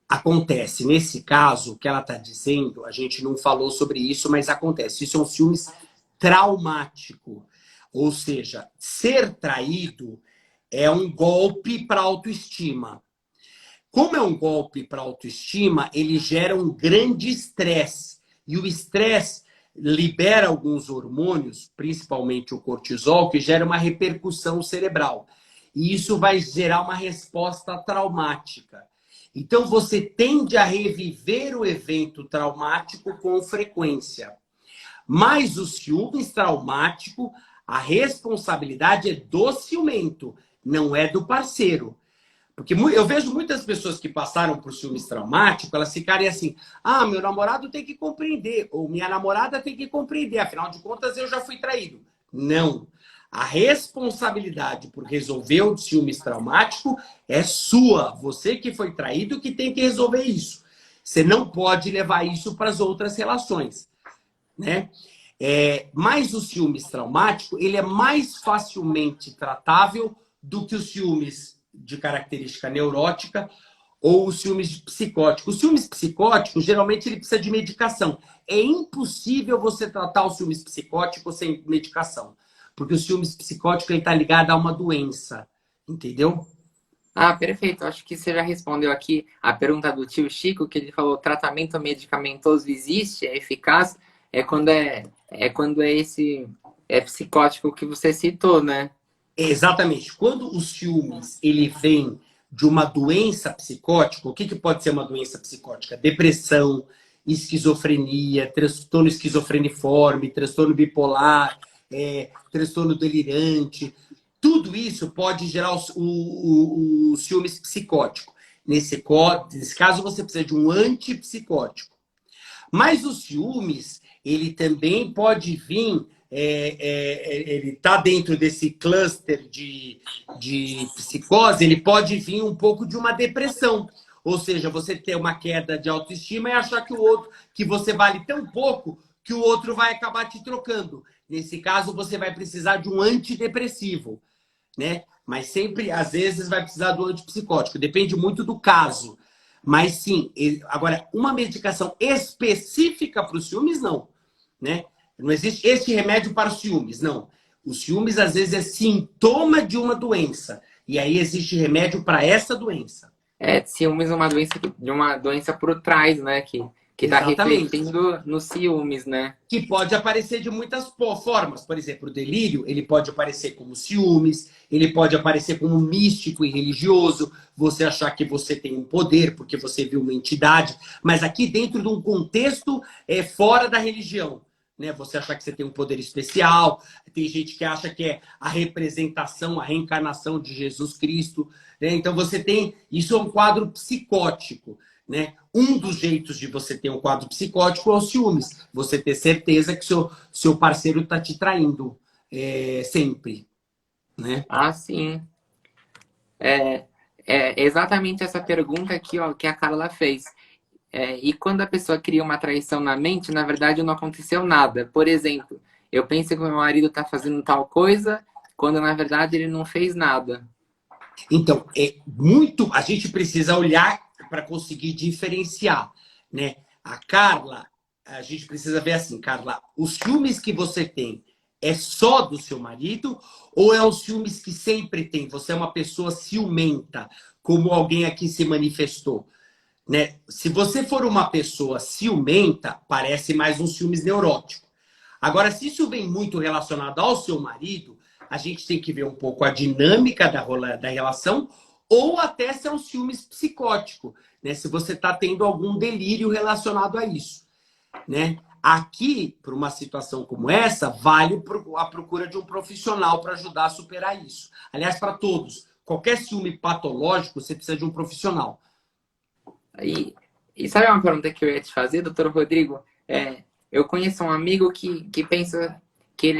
S2: Acontece. Nesse caso, o que ela está dizendo, a gente não falou sobre isso, mas acontece. Isso é um ciúmes traumático. Ou seja, ser traído é um golpe para a autoestima. Como é um golpe para a autoestima, ele gera um grande estresse. E o estresse libera alguns hormônios, principalmente o cortisol, que gera uma repercussão cerebral. E isso vai gerar uma resposta traumática. Então você tende a reviver o evento traumático com frequência. Mas o ciúmes traumático, a responsabilidade é do ciumento, não é do parceiro. Porque eu vejo muitas pessoas que passaram por ciúmes traumático, elas ficarem assim, ah, meu namorado tem que compreender, ou minha namorada tem que compreender, afinal de contas eu já fui traído. Não. A responsabilidade por resolver o ciúmes traumático é sua. Você que foi traído que tem que resolver isso. Você não pode levar isso para as outras relações, né? Mas o ciúmes traumático, ele é mais facilmente tratável do que o ciúmes de característica neurótica ou o ciúmes psicótico. O ciúmes psicótico, geralmente, ele precisa de medicação. É impossível você tratar o ciúmes psicótico sem medicação. Porque o ciúmes psicótico está ligado a uma doença. Entendeu?
S1: Ah, perfeito. Acho que você já respondeu aqui a pergunta do tio Chico, que ele falou: tratamento medicamentoso existe, é eficaz? É quando esse psicótico que você citou, né?
S2: Exatamente. Quando o ciúmes ele vem de uma doença psicótica, o que, que pode ser uma doença psicótica? Depressão, esquizofrenia, transtorno esquizofreniforme, transtorno bipolar, transtorno delirante. Tudo isso pode gerar o ciúmes psicótico. Nesse caso, você precisa de um antipsicótico. Mas o ciúmes, ele também pode vir, ele está dentro desse cluster de psicose, ele pode vir um pouco de uma depressão. Ou seja, você ter uma queda de autoestima e achar que o outro, que você vale tão pouco que o outro vai acabar te trocando. Nesse caso, você vai precisar de um antidepressivo, né? Mas sempre, às vezes, vai precisar do antipsicótico. Depende muito do caso. Mas sim, agora, uma medicação específica para os ciúmes, não. Né? Não existe este remédio para os ciúmes, não. Os ciúmes, às vezes, é sintoma de uma doença. E aí existe remédio para essa doença.
S1: Ciúmes é uma doença por trás, né? Que tá
S2: Exatamente.
S1: refletindo nos ciúmes, né?
S2: Que pode aparecer de muitas formas. Por exemplo, o delírio, ele pode aparecer como ciúmes, ele pode aparecer como místico e religioso, você achar que você tem um poder porque você viu uma entidade, mas aqui dentro de um contexto fora da religião. Né? Você achar que você tem um poder especial, tem gente que acha que é a representação, a reencarnação de Jesus Cristo. Né? Então você tem. Isso é um quadro psicótico. Né? Um dos jeitos de você ter um quadro psicótico é o ciúmes. Você ter certeza que seu parceiro está te traindo sempre. Né?
S1: Ah, sim. É, é exatamente essa pergunta aqui, ó, que a Carla fez. E quando a pessoa cria uma traição na mente, na verdade não aconteceu nada. Por exemplo, eu penso que meu marido está fazendo tal coisa, quando na verdade ele não fez nada.
S2: Então, muito. A gente precisa olhar para conseguir diferenciar. Né? A Carla, a gente precisa ver assim, Carla, os ciúmes que você tem é só do seu marido ou é os ciúmes que sempre tem? Você é uma pessoa ciumenta, como alguém aqui se manifestou. Né? Se você for uma pessoa ciumenta, parece mais um ciúmes neurótico. Agora, se isso vem muito relacionado ao seu marido, a gente tem que ver um pouco a dinâmica da relação ou até se é um ciúmes psicótico, né? Se você está tendo algum delírio relacionado a isso. Né? Aqui, para uma situação como essa, vale a procura de um profissional para ajudar a superar isso. Aliás, para todos, qualquer ciúme patológico, você precisa de um profissional.
S1: E sabe uma pergunta que eu ia te fazer, doutor Rodrigo? Eu conheço um amigo que pensa que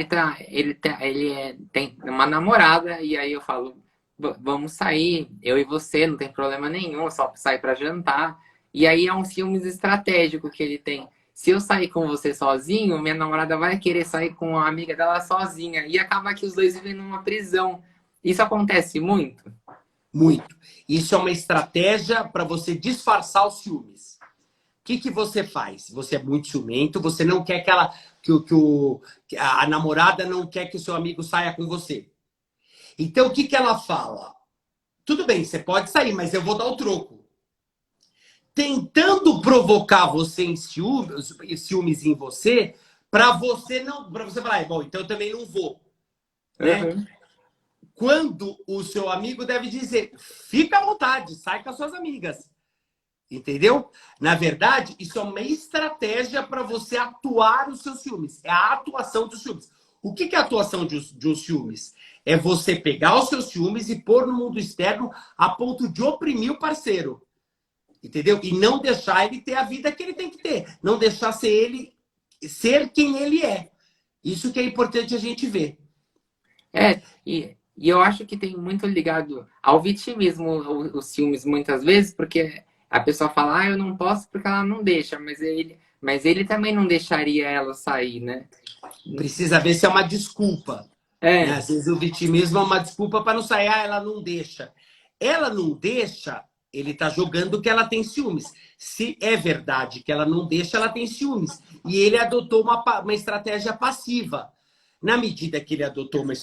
S1: tem uma namorada, e aí eu falo, vamos sair, eu e você, não tem problema nenhum, só sair pra jantar. E aí é um ciúmes estratégico que ele tem. Se eu sair com você sozinho, minha namorada vai querer sair com a amiga dela sozinha. E acaba que os dois vivem numa prisão. Isso acontece muito?
S2: Muito. Isso é uma estratégia para você disfarçar os ciúmes. O que, que você faz? Você é muito ciumento, você não quer que ela, que a namorada não quer que o seu amigo saia com você. Então, o que, que ela fala? Tudo bem, você pode sair, mas eu vou dar o troco. Tentando provocar você em ciúmes em você, para você não, para você falar, bom, então eu também não vou, né?
S1: Uhum.
S2: Quando o seu amigo deve dizer, fica à vontade, sai com as suas amigas. Entendeu? Na verdade, isso é uma estratégia para você atuar os seus ciúmes. É a atuação dos ciúmes. O que é a atuação de um ciúmes? É você pegar os seus ciúmes e pôr no mundo externo a ponto de oprimir o parceiro. Entendeu? E não deixar ele ter a vida que ele tem que ter. Não deixar ser quem ele é. Isso que é importante a gente ver.
S1: E eu acho que tem muito ligado ao vitimismo os ciúmes muitas vezes, porque a pessoa fala, eu não posso porque ela não deixa, mas ele também não deixaria ela sair, né?
S2: Precisa ver se é uma desculpa. Né?
S1: É,
S2: Às vezes o vitimismo é uma desculpa para não sair. Ela não deixa. Ela não deixa, ele está jogando que ela tem ciúmes. Se é verdade que ela não deixa, ela tem ciúmes. E ele adotou uma estratégia passiva. Na medida que ele adotou uma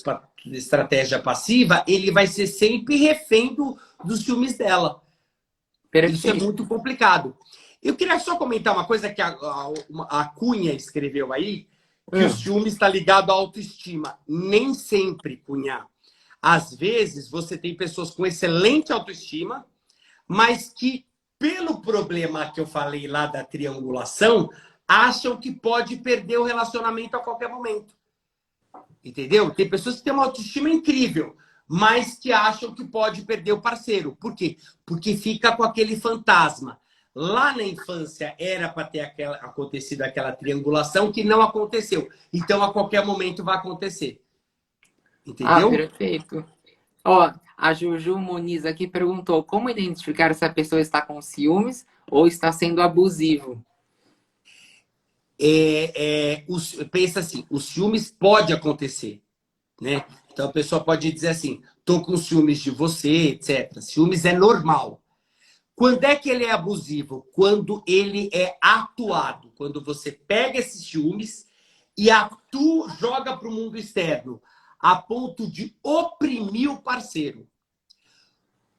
S2: estratégia passiva, ele vai ser sempre refém dos ciúmes dela. Isso é
S1: perfeito.
S2: muito complicado. Eu queria só comentar uma coisa que a Cunha escreveu aí, que o
S1: Hum.
S2: ciúme está ligado à autoestima. Nem sempre, Cunha. Às vezes, você tem pessoas com excelente autoestima, mas que, pelo problema que eu falei lá da triangulação, acham que pode perder o relacionamento a qualquer momento. Entendeu? Tem pessoas que têm uma autoestima incrível, mas que acham que pode perder o parceiro. Por quê? Porque fica com aquele fantasma. Lá na infância era para ter acontecido aquela triangulação que não aconteceu. Então, a qualquer momento vai acontecer.
S1: Ah,
S2: Entendeu?
S1: perfeito. Ó, a Juju Muniz aqui perguntou como identificar se a pessoa está com ciúmes ou está sendo abusivo.
S2: Pensa assim, os ciúmes pode acontecer, né? Então a pessoa pode dizer assim, tô com ciúmes de você, etc. Ciúmes é normal. Quando é que ele é abusivo? Quando ele é atuado. Quando você pega esses ciúmes e joga para o mundo externo, a ponto de oprimir o parceiro.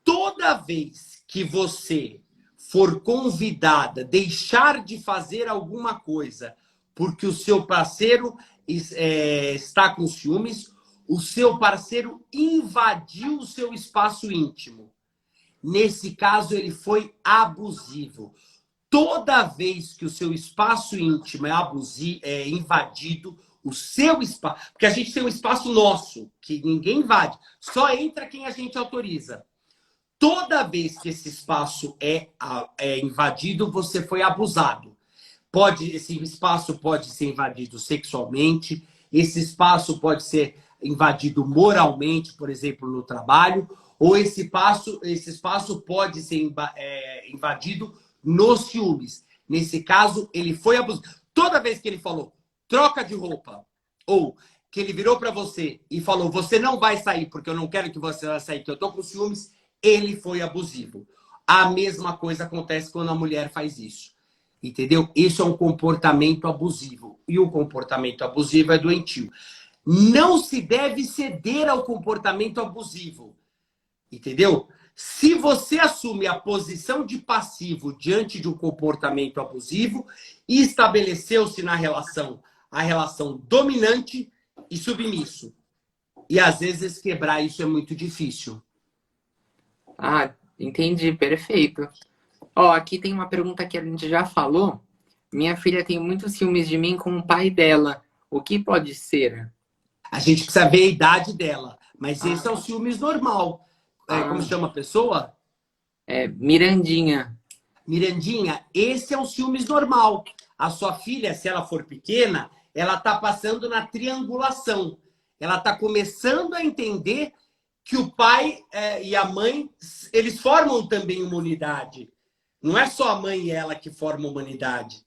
S2: Toda vez que você for convidada a deixar de fazer alguma coisa porque o seu parceiro está com ciúmes, o seu parceiro invadiu o seu espaço íntimo. Nesse caso, ele foi abusivo. Toda vez que o seu espaço íntimo é invadido, o seu espaço. Porque a gente tem um espaço nosso, que ninguém invade, só entra quem a gente autoriza. Toda vez que esse espaço é invadido, você foi abusado. Esse espaço pode ser invadido sexualmente, esse espaço pode ser invadido moralmente, por exemplo, no trabalho, ou esse espaço pode ser invadido nos ciúmes. Nesse caso, ele foi abusado. Toda vez que ele falou, troca de roupa, ou que ele virou para você e falou, você não vai sair porque eu não quero que você vá sair, que eu tô com ciúmes, ele foi abusivo. A mesma coisa acontece quando a mulher faz isso. Entendeu? Isso é um comportamento abusivo. E o comportamento abusivo é doentio. Não se deve ceder ao comportamento abusivo. Entendeu? Se você assume a posição de passivo diante de um comportamento abusivo, estabeleceu-se na relação a relação dominante e submisso. E às vezes quebrar isso é muito difícil.
S1: Ah, entendi, perfeito. Ó, aqui tem uma pergunta que a gente já falou. Minha filha tem muitos ciúmes de mim com o pai dela. O que pode ser?
S2: A gente precisa ver a idade dela. Mas esse é o
S1: Ah,
S2: ciúmes normal. Como
S1: ah,
S2: chama a pessoa?
S1: Mirandinha.
S2: Mirandinha, esse é um ciúmes normal. A sua filha, se ela for pequena, ela está passando na triangulação. Ela está começando a entender que o pai e a mãe, eles formam também uma unidade. Não é só a mãe e ela que formam uma unidade.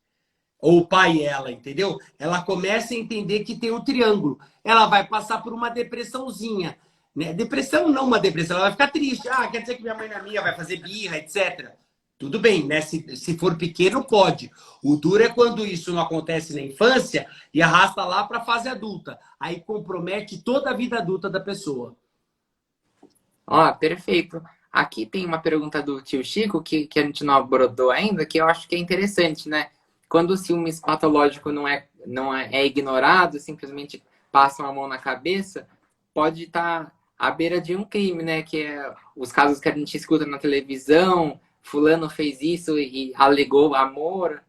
S2: Ou o pai e ela, entendeu? Ela começa a entender que tem um triângulo. Ela vai passar por uma depressãozinha. Né? Depressão não uma depressão, ela vai ficar triste. Ah, quer dizer que minha mãe não é minha, vai fazer birra, etc. Tudo bem, né? Se for pequeno, pode. O duro é quando isso não acontece na infância e arrasta lá para a fase adulta. Aí compromete toda a vida adulta da pessoa.
S1: Ó, perfeito. Aqui tem uma pergunta do tio Chico que a gente não abordou ainda, que eu acho que é interessante, né? Quando o ciúmes patológico é ignorado, simplesmente passam a mão na cabeça, pode estar à beira de um crime, né? Que é os casos que a gente escuta na televisão, fulano fez isso e alegou amor.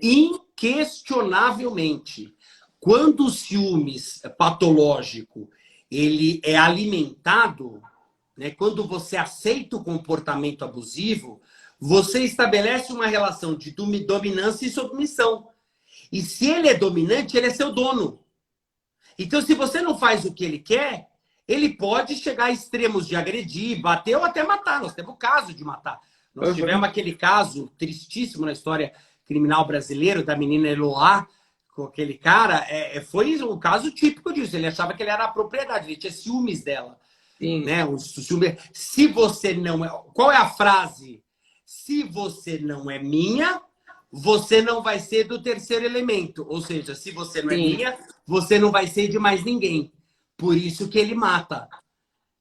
S2: Inquestionavelmente, quando o ciúmes patológico ele é alimentado, né, quando você aceita o comportamento abusivo, você estabelece uma relação de dominância e submissão. E se ele é dominante, ele é seu dono. Então, se você não faz o que ele quer, ele pode chegar a extremos de agredir, bater ou até matar. Nós temos o caso de matar. Nós tivemos aquele caso tristíssimo na história criminal brasileira da menina Eloá, com aquele cara. Foi um caso típico disso. Ele achava que ele era a propriedade, ele tinha ciúmes dela.
S1: Sim.
S2: Né? Se você não é... Qual é a frase? Se você não é minha, você não vai ser do terceiro elemento. Ou seja, se você não é minha, você não vai ser de mais ninguém. Por isso que ele mata.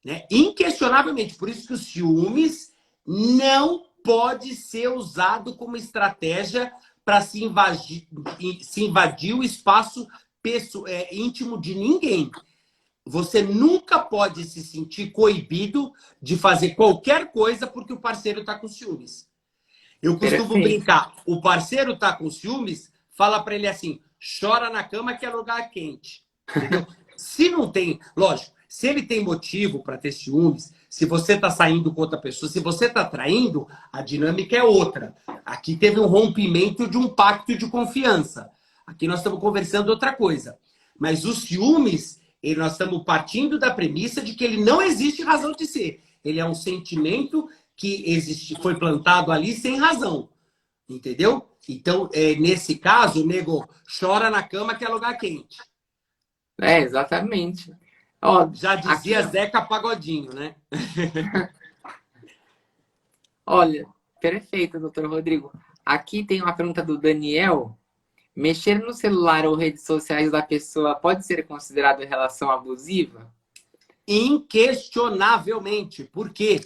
S2: Né? Inquestionavelmente. Por isso que o ciúmes não pode ser usado como estratégia para se invadir o espaço íntimo de ninguém. Você nunca pode se sentir coibido de fazer qualquer coisa porque o parceiro está com ciúmes. Eu costumo brincar. O parceiro está com ciúmes, fala para ele assim, chora na cama que é lugar quente. Entendeu? Se não tem, lógico, se ele tem motivo para ter ciúmes, se você está saindo com outra pessoa, se você está traindo, a dinâmica é outra. Aqui teve um rompimento de um pacto de confiança. Aqui nós estamos conversando outra coisa. Mas os ciúmes, nós estamos partindo da premissa de que ele não existe razão de ser. Ele é um sentimento que foi plantado ali sem razão. Entendeu? Então, nesse caso, o nego chora na cama que é lugar quente.
S1: Exatamente. Ó,
S2: já dizia aqui, Zeca Pagodinho, né?
S1: Olha, perfeito, doutor Rodrigo. Aqui tem uma pergunta do Daniel. Mexer no celular ou redes sociais da pessoa pode ser considerado relação abusiva?
S2: Inquestionavelmente. Por quê?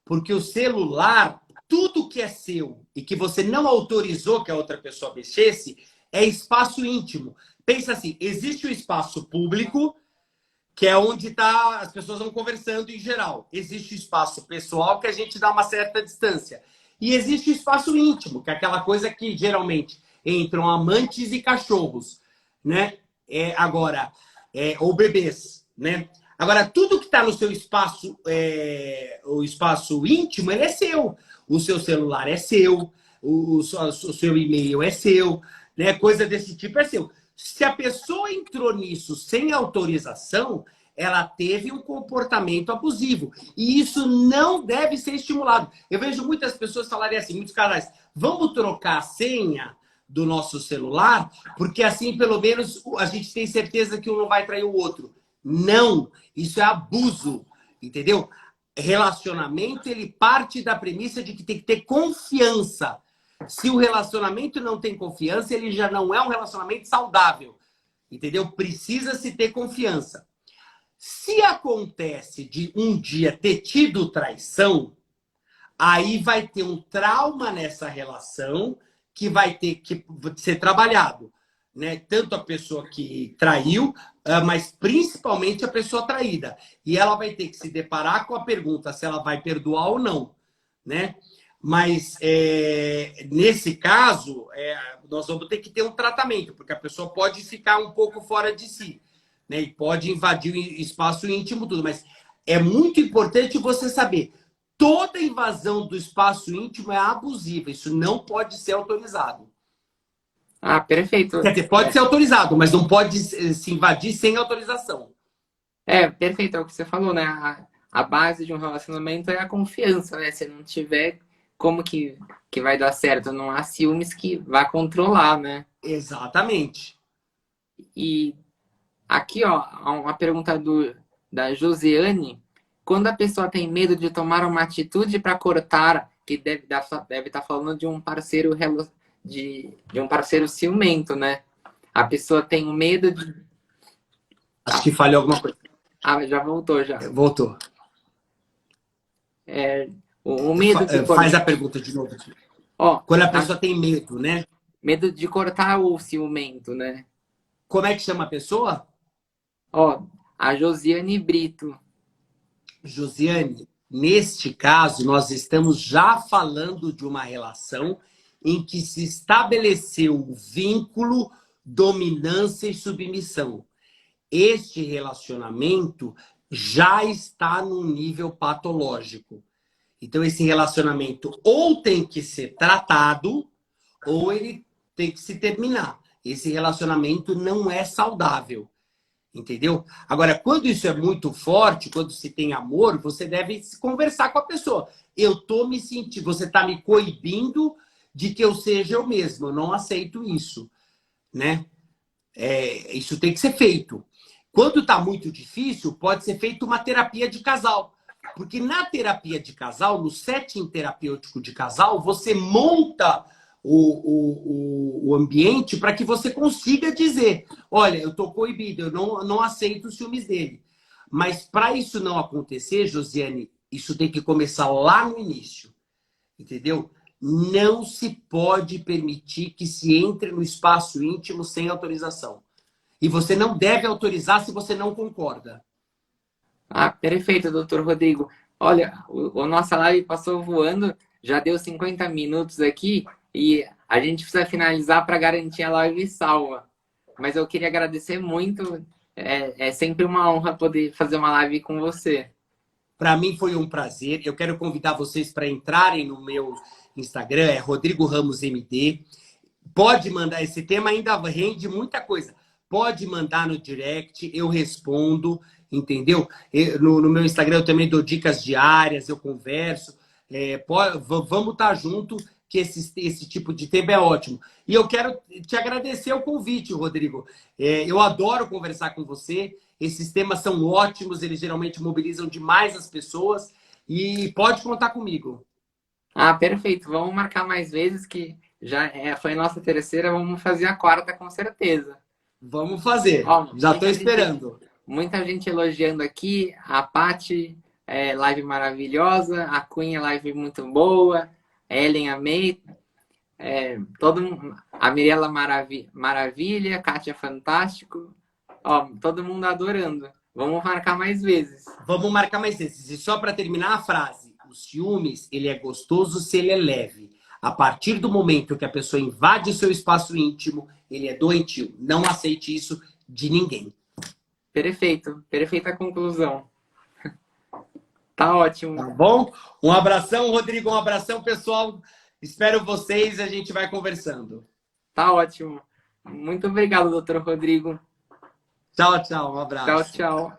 S2: Porque o celular, tudo que é seu e que você não autorizou que a outra pessoa mexesse, é espaço íntimo. Pensa assim, existe o espaço público, que é onde as pessoas vão conversando em geral. Existe o espaço pessoal, que a gente dá uma certa distância. E existe o espaço íntimo, que é aquela coisa que geralmente entram amantes e cachorros, né? Ou bebês, né? Agora, tudo que está no seu espaço, o espaço íntimo, ele é seu. O seu celular é seu, o seu e-mail é seu, né? Coisa desse tipo é seu. Se a pessoa entrou nisso sem autorização, ela teve um comportamento abusivo. E isso não deve ser estimulado. Eu vejo muitas pessoas falarem assim, muitos casais, vamos trocar a senha do nosso celular, porque assim, pelo menos, a gente tem certeza que um não vai trair o outro. Não, isso é abuso, entendeu? Relacionamento, ele parte da premissa de que tem que ter confiança. Se o relacionamento não tem confiança, ele já não é um relacionamento saudável. Entendeu? Precisa-se ter confiança. Se acontece de um dia ter tido traição, aí vai ter um trauma nessa relação que vai ter que ser trabalhado. Né? Tanto a pessoa que traiu, mas principalmente a pessoa traída. E ela vai ter que se deparar com a pergunta se ela vai perdoar ou não. Né? Mas, nesse caso, nós vamos ter que ter um tratamento, porque a pessoa pode ficar um pouco fora de si, né? E pode invadir o espaço íntimo, tudo. Mas é muito importante você saber, toda invasão do espaço íntimo é abusiva. Isso não pode ser autorizado.
S1: Ah, perfeito.
S2: Quer dizer, pode ser autorizado, mas não pode se invadir sem autorização.
S1: Perfeito, é o que você falou, né? a base de um relacionamento é a confiança, né? Se não tiver, como que vai dar certo? Não há ciúmes que vá controlar, né?
S2: Exatamente.
S1: E aqui, ó, uma pergunta da Josiane. Quando a pessoa tem medo de tomar uma atitude para cortar, que deve estar falando de um parceiro de um parceiro ciumento, né? A pessoa tem o medo de.
S2: Acho que falhou alguma coisa.
S1: Já voltou já.
S2: Voltou.
S1: É, o medo de
S2: Faz
S1: cortar.
S2: a pergunta de novo.
S1: Ó,
S2: Quando a pessoa tem medo, né?
S1: medo de cortar o ciumento, né?
S2: Como é que chama a pessoa?
S1: Ó, a Josiane Brito.
S2: Josiane, neste caso, nós estamos já falando de uma relação em que se estabeleceu o vínculo, dominância e submissão. Este relacionamento já está num nível patológico. Então, esse relacionamento ou tem que ser tratado, ou ele tem que se terminar. Esse relacionamento não é saudável. Entendeu? Agora, quando isso é muito forte, quando se tem amor, você deve conversar com a pessoa. Eu tô me sentindo, você tá me coibindo de que eu seja eu mesmo. Eu não aceito isso, né? Isso tem que ser feito. Quando tá muito difícil, pode ser feita uma terapia de casal. Porque na terapia de casal, no setting terapêutico de casal, você monta o ambiente para que você consiga dizer: olha, eu estou coibido, eu não aceito os ciúmes dele. Mas para isso não acontecer, Josiane, isso tem que começar lá no início. Entendeu? Não se pode permitir que se entre no espaço íntimo sem autorização. E você não deve autorizar se você não concorda.
S1: Ah, perfeito, doutor Rodrigo. Olha, o nossa live passou voando, já deu 50 minutos aqui e a gente precisa finalizar para garantir a live salva. Mas eu queria agradecer muito, é sempre uma honra poder fazer uma live com você.
S2: Para mim foi um prazer. Eu quero convidar vocês para entrarem no meu Instagram, é Rodrigo Ramos MD. Pode mandar, esse tema ainda rende muita coisa. Pode mandar no direct, eu respondo, entendeu? No meu Instagram eu também dou dicas diárias, eu converso. Vamos estar junto, que esse tipo de tema é ótimo. E eu quero te agradecer o convite, Rodrigo. Eu adoro conversar com você. Esses temas são ótimos, eles geralmente mobilizam demais as pessoas. E pode contar comigo.
S1: Ah, perfeito. Vamos marcar mais vezes que foi a nossa terceira, vamos fazer a quarta com certeza.
S2: Vamos fazer.
S1: Ó,
S2: Já estou esperando.
S1: Muita gente elogiando aqui. A Paty, live maravilhosa. A Cunha, live muito boa. Ellen, amei. A Mirella Maravilha. Kátia, fantástico. Ó, todo mundo adorando. Vamos marcar mais vezes.
S2: Vamos marcar mais vezes. E só para terminar a frase. O ciúmes, ele é gostoso se ele é leve. A partir do momento que a pessoa invade o seu espaço íntimo, ele é doentio. Não aceite isso de ninguém.
S1: Perfeito. Perfeita conclusão. Tá ótimo.
S2: Tá bom? Um abração, Rodrigo. Um abração, pessoal. Espero vocês. A gente vai conversando.
S1: Tá ótimo. Muito obrigado, doutor Rodrigo.
S2: Tchau, tchau. Um
S1: Tchau,
S2: abraço.
S1: tchau.